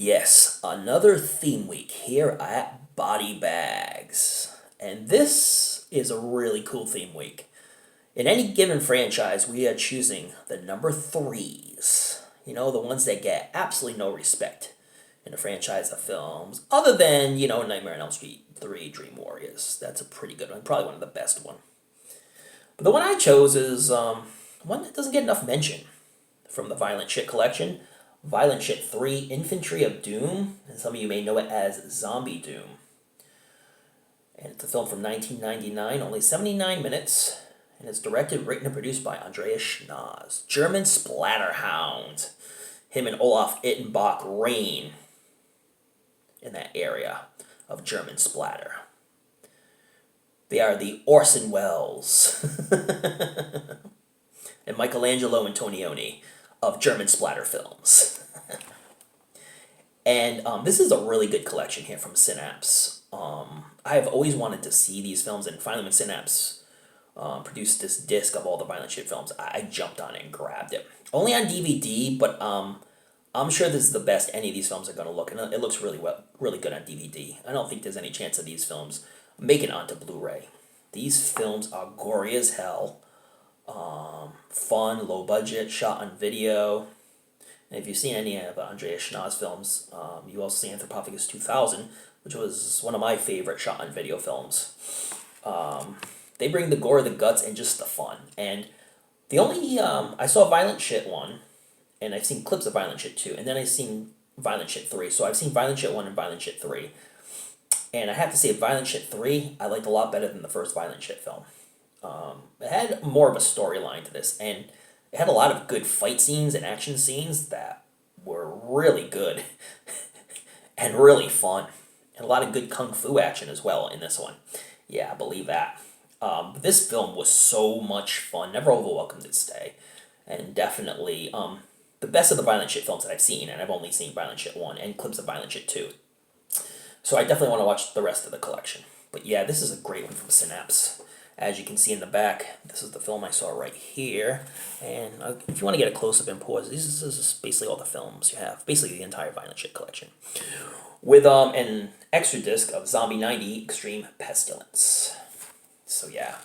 Yes, another theme week here at BodyBags. And this is a really cool theme week. In any given franchise, we are choosing the number threes. You know, the ones that get absolutely no respect in a franchise of films, other than, Nightmare on Elm Street 3 Dream Warriors. That's a pretty good one, probably one of the best one. But the one I chose is one that doesn't get enough mention from the Violent Shit collection. Violent Shit 3 Infantry of Doom, and some of you may know it as Zombie Doom. And it's a film from 1999, only 79 minutes, and it's directed, written, and produced by Andreas Schnoz. German splatterhound. Him and Olaf Ittenbach reign in that area of German splatter. They are the Orson Welles and Michelangelo Antonioni of German splatter films. And this is a really good collection here from Synapse. I have always wanted to see these films, and finally when Synapse produced this disc of all the Violent Shit films, I jumped on it and grabbed it. Only on DVD, but I'm sure this is the best any of these films are going to look, and it looks really good on DVD. I don't think there's any chance of these films making it onto Blu-ray. These films are gory as hell. Fun, low budget, shot on video. And if you've seen any of Andreas Schnoz films, you also see Anthropophagus 2000, which was one of my favorite shot on video films. They bring the gore, the guts, and just the fun. And the only, I saw Violent Shit 1, and I've seen clips of Violent Shit 2, and then I've seen Violent Shit 3. So I've seen Violent Shit 1 and Violent Shit 3. And I have to say, Violent Shit 3, I liked a lot better than the first Violent Shit film. It had more of a storyline to this, and it had a lot of good fight scenes and action scenes that were really good and really fun. And a lot of good kung fu action as well in this one. Yeah, I believe that. This film was so much fun, never overwhelmed its stay, and definitely the best of the Violent Shit films that I've seen, and I've only seen Violent Shit 1 and clips of Violent Shit 2. So I definitely want to watch the rest of the collection. But yeah, this is a great one from Synapse. As you can see in the back, this is the film I saw right here. And if you want to get a close-up and pause, this is basically all the films you have. Basically the entire Violent Shit collection. With an extra disc of Zombie 90 Extreme Pestilence. So yeah,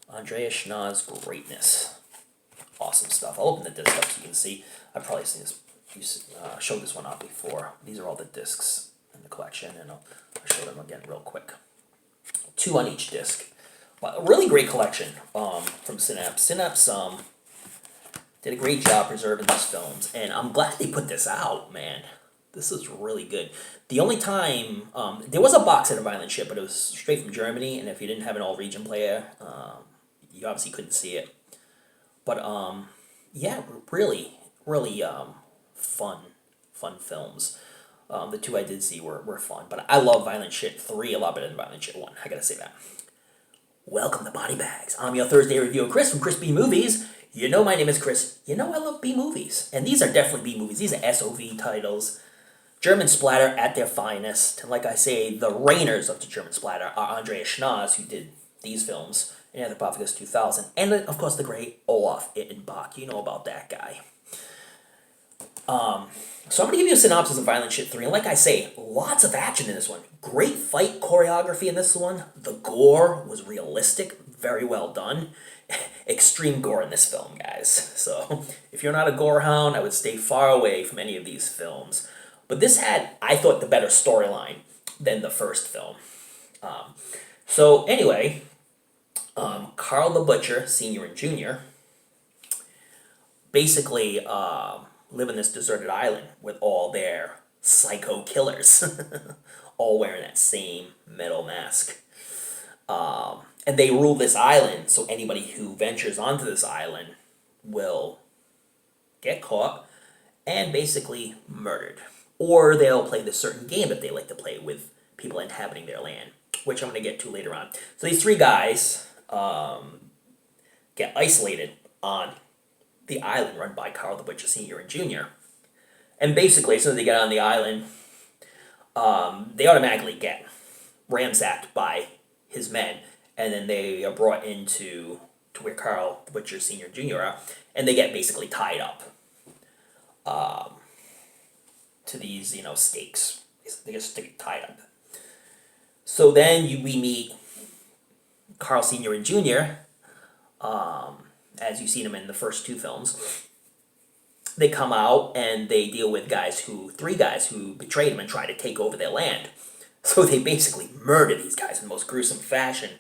Andreas Schnoz greatness. Awesome stuff. I'll open the disc up so you can see. I've probably seen this, showed this one off before. These are all the discs in the collection, and I'll show them again real quick. 2 on each disc. But a really great collection from Synapse. Synapse did a great job preserving these films, and I'm glad they put this out, man. This is really good. The only time, there was a box set of Violent Shit, but it was straight from Germany, and if you didn't have an all-region player, you obviously couldn't see it. But, yeah, really fun films. The 2 I did see were fun, but I love Violent Shit 3 a lot better than Violent Shit 1, I gotta say that. Welcome to BodyBags. I'm your Thursday reviewer, Chris from Chris B Movies. You know my name is Chris. You know I love B movies. And these are definitely B movies. These are SOV titles. German splatter at their finest. And like I say, the reigners of the German splatter are Andreas Schnoz, who did these films, in Anthropophagus 2000. And, of course, the great Olaf Ittenbach. You know about that guy. So I'm going to give you a synopsis of Violent Shit 3. And like I say, lots of action in this one. Great fight choreography in this one. The gore was realistic. Very well done. Extreme gore in this film, guys. So if you're not a gore hound, I would stay far away from any of these films. But this had, I thought, the better storyline than the first film. So anyway, Carl the Butcher, Sr. and Jr., basically live in this deserted island with all their psycho killers, all wearing that same metal mask. And they rule this island, so anybody who ventures onto this island will get caught and basically murdered. Or they'll play this certain game that they like to play with people inhabiting their land, which I'm going to get to later on. So these 3 guys get isolated on the island run by Carl the Butcher Sr. and Jr. And basically, as soon as they get on the island, they automatically get ransacked by his men, and then they are brought into to where Carl the Butcher Sr. and Jr. are, and they get basically tied up to these, stakes. They just stick it tied up. So then we meet Carl Sr. and Jr., as you've seen them in the first two films. They come out and they deal with three guys who betrayed them and tried to take over their land. So they basically murder these guys in the most gruesome fashion,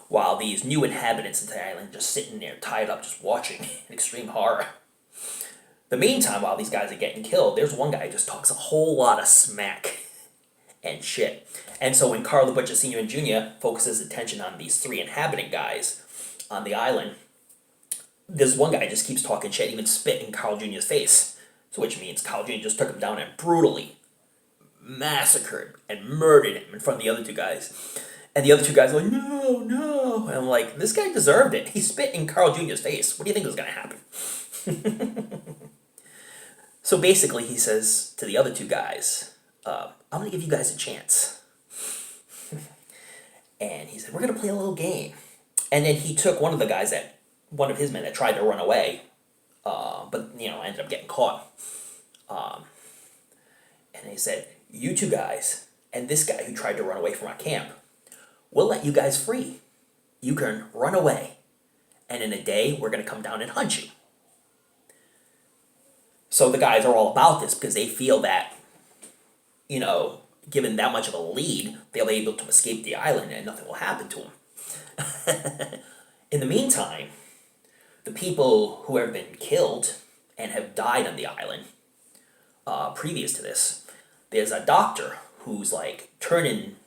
while these new inhabitants of the island just sitting there tied up, just watching in extreme horror. The meantime, while these guys are getting killed, there's one guy who just talks a whole lot of smack and shit. And so when Carl the Butcher Sr. and Jr. focuses attention on these three inhabitant guys on the island, this one guy just keeps talking shit, even spit in Carl Jr.'s face. So which means Carl Jr. just took him down and brutally massacred and murdered him in front of the other two guys. And the other two guys are like, no, no. And I'm like, this guy deserved it. He spit in Carl Jr.'s face. What do you think was going to happen? So basically he says to the other two guys, I'm going to give you guys a chance. And he said, we're going to play a little game. And then he took one of his men that tried to run away, but, ended up getting caught. And they said, you two guys and this guy who tried to run away from our camp, we'll let you guys free. You can run away. And in a day, we're going to come down and hunt you. So the guys are all about this because they feel that, given that much of a lead, they'll be able to escape the island and nothing will happen to them. In the meantime, the people who have been killed and have died on the island, previous to this, there's a doctor who's like turning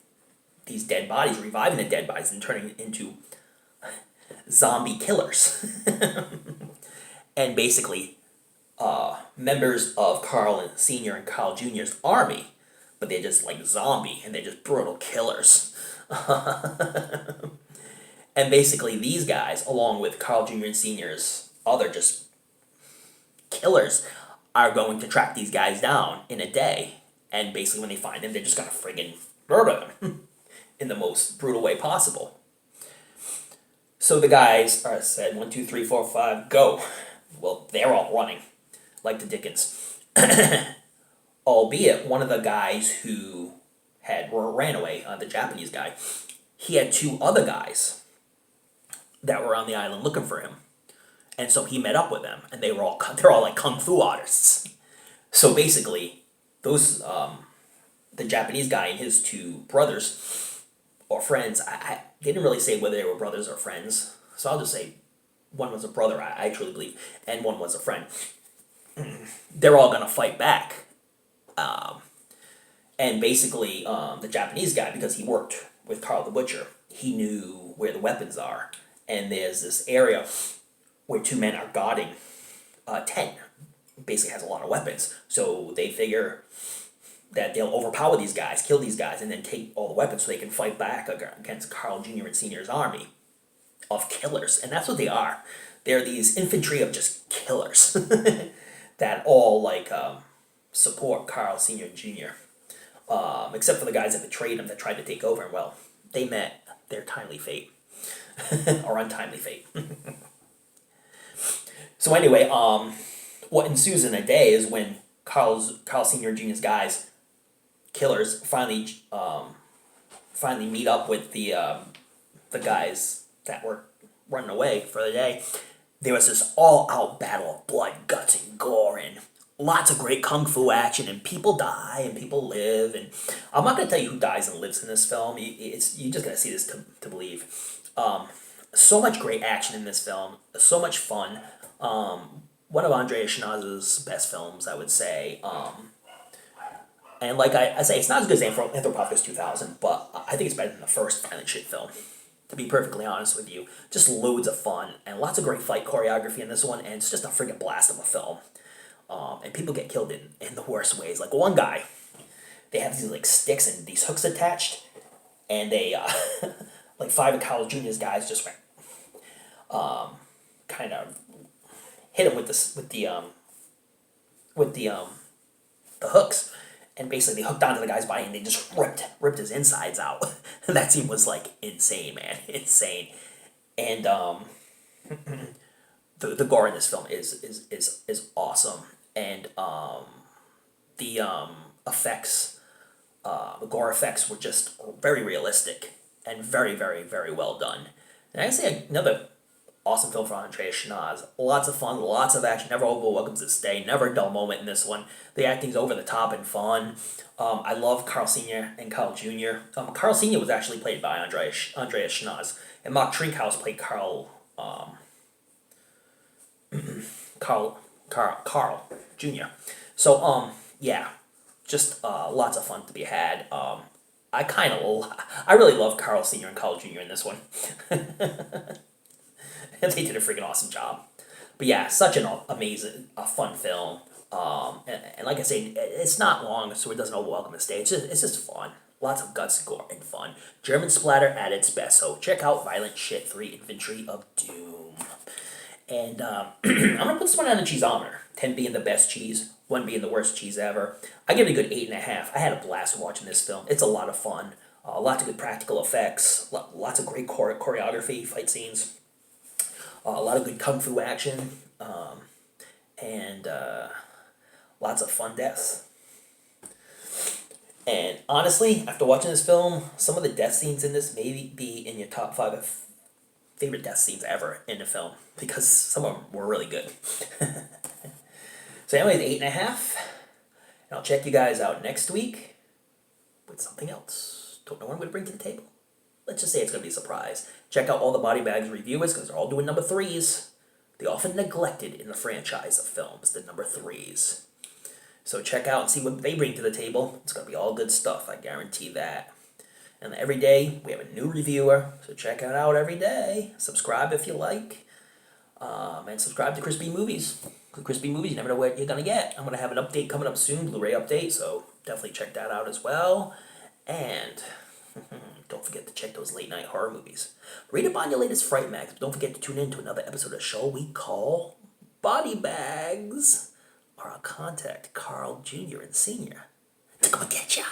these dead bodies, reviving the dead bodies and turning into zombie killers. And basically, members of Carl Sr. and Carl Jr.'s army, but they're just like zombie and they're just brutal killers. And basically these guys, along with Carl Jr. and Sr.'s other just killers, are going to track these guys down in a day. And basically when they find them, they're just going to friggin' murder them in the most brutal way possible. So the guys are said, 1, 2, 3, 4, 5, go. Well, they're all running, like the Dickens. Albeit, one of the guys who ran away, the Japanese guy, he had two other guys that were on the island looking for him. And so he met up with them, and they're all like kung fu artists. So basically, those the Japanese guy and his two brothers or friends, I didn't really say whether they were brothers or friends, so I'll just say one was a brother, I truly believe, and one was a friend. They're all gonna fight back. And basically, the Japanese guy, because he worked with Carl the Butcher, he knew where the weapons are. And there's this area where two men are guarding a tent. Basically has a lot of weapons. So they figure that they'll overpower these guys, kill these guys, and then take all the weapons so they can fight back against Carl Jr. and Sr.'s army of killers. And that's what they are. They're these infantry of just killers that all support Carl Sr. and Jr. Except for the guys that betrayed them, that tried to take over. And well, they met their timely fate. Or untimely fate. So anyway, what ensues in a day is when Carl Sr. and Jr.'s guys, killers, finally meet up with the guys that were running away for the day. There was this all-out battle of blood, guts, and gore, and lots of great kung fu action, and people die and people live. And I'm not going to tell you who dies and lives in this film. You just got to see this to believe. So much great action in this film. So much fun. One of Andrea Schnoz's best films, I would say. And like I say, it's not as good as Anthropophagus 2000, but I think it's better than the first violent shit film. To be perfectly honest with you. Just loads of fun and lots of great fight choreography in this one, and it's just a friggin' blast of a film. And people get killed in the worst ways. Like one guy, they have these like sticks and these hooks attached, and they like 5 of Carl Jr.'s guys just went kind of hit him with the hooks, and basically they hooked onto the guy's body and they just ripped his insides out. That scene was like insane, man, insane. And the gore in this film is awesome. And effects, the gore effects were just very realistic and very, very, very well done. And I say another awesome film for Andreas Schnaz. Lots of fun, lots of action, never overwhelms its stay, never a dull moment in this one. The acting's over the top and fun. I love Carl Sr. and Carl Jr. Carl Sr. was actually played by Andreas Schnaz, and Mark Trinkhaus played Carl Jr. So yeah, just lots of fun to be had. I really love Carl Sr. and Carl Jr. in this one. They did a freaking awesome job. But yeah, such an amazing, fun film. And like I say, it's not long, so it doesn't overwhelm the stage. It's just fun. Lots of guts, gore, and fun. German splatter at its best. So check out Violent Shit 3 Infantry of Doom. And I'm going to put this one on the cheeseometer. 10 being the best cheese, 1 being the worst cheese ever. I give it a good 8.5. I had a blast watching this film. It's a lot of fun. Lots of good practical effects. Lots of great choreography, fight scenes. A lot of good kung fu action. And lots of fun deaths. And honestly, after watching this film, some of the death scenes in this may be in your top 5 favorite death scenes ever in the film, because some of them were really good. So anyways, 8.5. And I'll check you guys out next week with something else. Don't know what I'm going to bring to the table. Let's just say it's going to be a surprise. Check out all the BodyBags reviewers, because they're all doing number 3s. The often neglected in the franchise of films, the number 3s. So check out and see what they bring to the table. It's going to be all good stuff, I guarantee that. And every day, we have a new reviewer, so check it out every day. Subscribe if you like. And subscribe to Crispy Movies. Crispy Movies, you never know what you're going to get. I'm going to have an update coming up soon, Blu-ray update, so definitely check that out as well. And don't forget to check those late night horror movies. Read up on your latest Fright Mags. Don't forget to tune in to another episode of the show we call Body Bags. Or I'll contact Carl Jr. and Sr. to come and get ya.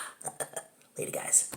Later, guys.